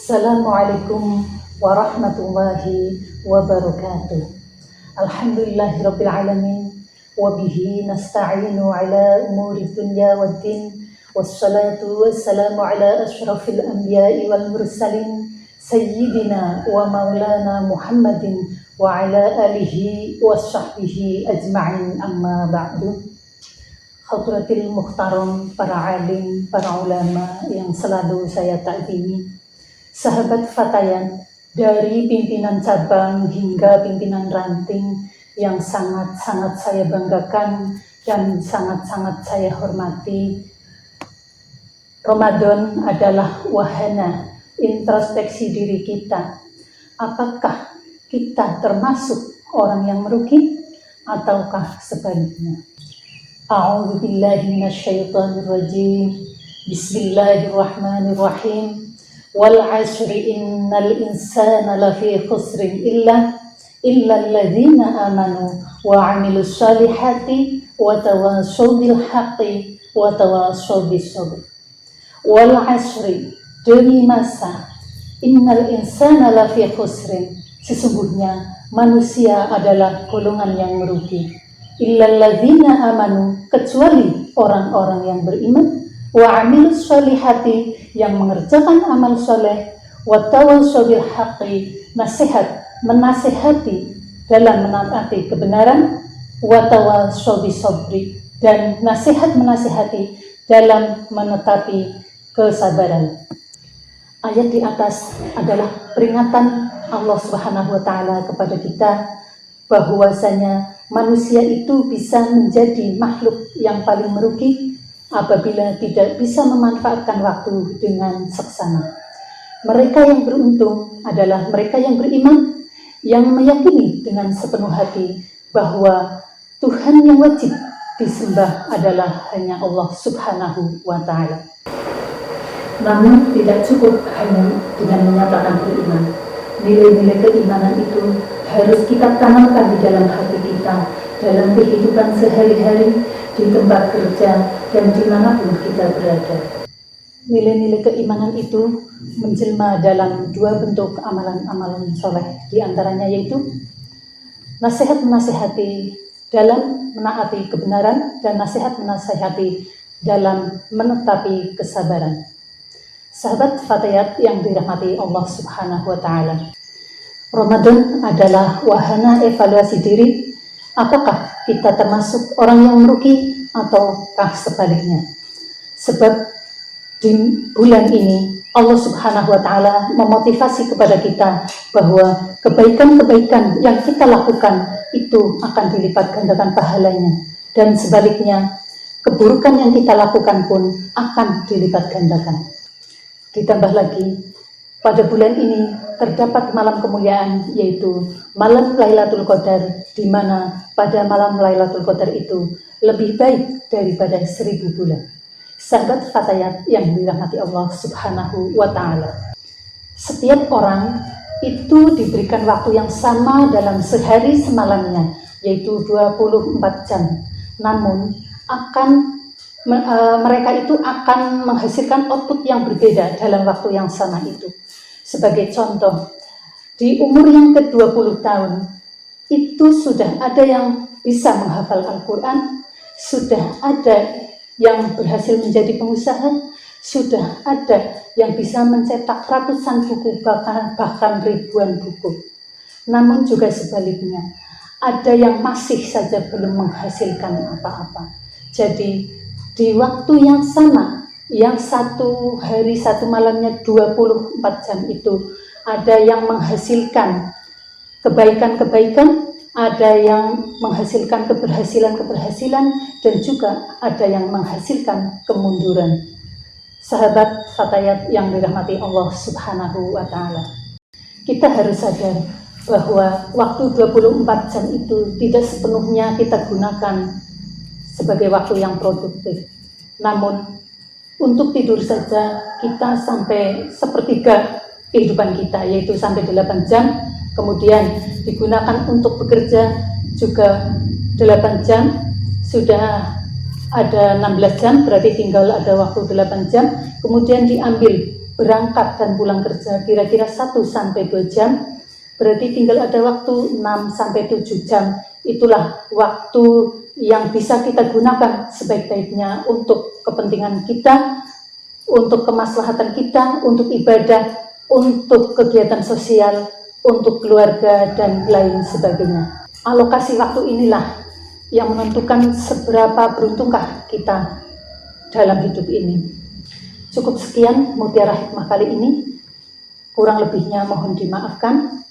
Assalamualaikum warahmatullahi wabarakatuh. Alhamdulillahirabbil alamin wa bihi nasta'inu ala umuri dunya waddin wassalatu wassalamu ala asyrafil anbiya'i wal mursalin sayyidina wa maulana Muhammadin wa ala alihi wa sahbihi ajma'in, amma ba'du. Hadratil muhtaram, para alim, para ulama yang selalu saya ta'zimi, sahabat Fatayan dari pimpinan cabang hingga pimpinan ranting yang sangat-sangat saya banggakan dan sangat-sangat saya hormati. Ramadan adalah wahana introspeksi diri kita. Apakah kita termasuk orang yang merugi ataukah sebaliknya? A'udzu billahi minasyaitonir rajim. Bismillahirrahmanirrahim. Wal 'asri innal insana lafi khusrin illa alladzina amanu wa 'amilus solihati wa tawassaw bil haqqi wa tawassaw bis sabr. Wal 'asri, demi masa, innal insana lafi khusrin, sesungguhnya manusia adalah golongan yang merugi. Illa alladzina amanu, kecuali orang-orang yang beriman, wa 'amilus solihati, yang mengerjakan amal soleh, wa tawassaw bil haqqi, menasihati dalam menaati kebenaran, wa tawassaw bis sabri, dan menasihati dalam menetapi kesabaran. Ayat di atas adalah peringatan Allah Subhanahu wa taala kepada kita bahwasanya manusia itu bisa menjadi makhluk yang paling merugi apabila tidak bisa memanfaatkan waktu dengan seksama. Mereka yang beruntung adalah mereka yang beriman, yang meyakini dengan sepenuh hati bahwa Tuhan yang wajib disembah adalah hanya Allah Subhanahu wa ta'ala. Namun tidak cukup hanya dengan menyatakan beriman. Nilai-nilai keimanan itu harus kita tanamkan di dalam hati kita, dalam kehidupan sehari-hari, di tempat kerja, dan dimanapun kita berada. Nilai-nilai keimanan itu menjelma dalam dua bentuk amalan-amalan soleh, di antaranya yaitu nasihat-menasihati dalam menaati kebenaran dan nasihat-menasihati dalam menetapi kesabaran. Sahabat Fatayat yang dirahmati Allah Subhanahu wa ta'ala, Ramadan adalah wahana evaluasi diri. Apakah kita termasuk orang yang merugi ataukah sebaliknya? Sebab di bulan ini Allah Subhanahu wa ta'ala memotivasi kepada kita bahwa kebaikan-kebaikan yang kita lakukan itu akan dilipat gandakan pahalanya, dan sebaliknya keburukan yang kita lakukan pun akan dilipat gandakan. Ditambah lagi, pada bulan ini terdapat malam kemuliaan, yaitu malam Lailatul Qadar, di mana pada malam Lailatul Qadar itu lebih baik daripada 1000 bulan. Sahabat Fatayat yang dirahmati Allah Subhanahu wa ta'ala, setiap orang itu diberikan waktu yang sama dalam sehari semalamnya, yaitu 24 jam. Namun mereka itu akan menghasilkan output yang berbeda dalam waktu yang sama itu. Sebagai contoh, di umur yang ke-20 tahun, itu sudah ada yang bisa menghafal Al-Quran, sudah ada yang berhasil menjadi pengusaha, sudah ada yang bisa mencetak ratusan buku, bahkan ribuan buku. Namun juga sebaliknya, ada yang masih saja belum menghasilkan apa-apa. Jadi, di waktu yang sama, yang satu hari satu malamnya 24 jam itu, ada yang menghasilkan kebaikan-kebaikan, ada yang menghasilkan keberhasilan-keberhasilan, dan juga ada yang menghasilkan kemunduran. Sahabat Fatayat yang dirahmati Allah Subhanahu wa ta'ala, kita harus sadar bahwa waktu 24 jam itu tidak sepenuhnya kita gunakan sebagai waktu yang produktif. Namun untuk tidur saja kita sampai sepertiga kehidupan kita, yaitu sampai 8 jam. Kemudian digunakan untuk bekerja juga 8 jam. Sudah ada 16 jam, berarti tinggal ada waktu 8 jam. Kemudian diambil berangkat dan pulang kerja kira-kira 1-2 jam, berarti tinggal ada waktu 6-7 jam. Itulah waktu yang bisa kita gunakan sebaik-baiknya untuk kepentingan kita, untuk kemaslahatan kita, untuk ibadah, untuk kegiatan sosial, untuk keluarga, dan lain sebagainya. Alokasi waktu inilah yang menentukan seberapa beruntungkah kita dalam hidup ini. Cukup sekian Mutiara Hikmah kali ini. Kurang lebihnya mohon dimaafkan.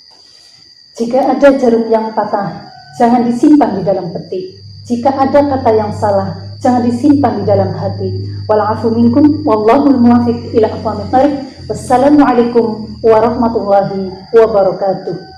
Jika ada jarum yang patah, jangan disimpan di dalam peti. Jika ada kata yang salah, jangan disimpan di dalam hati. Wal'afu minkum, wallahul muwafiq ila aqwamit thariq. Wassalamualaikum warahmatullahi wabarakatuh.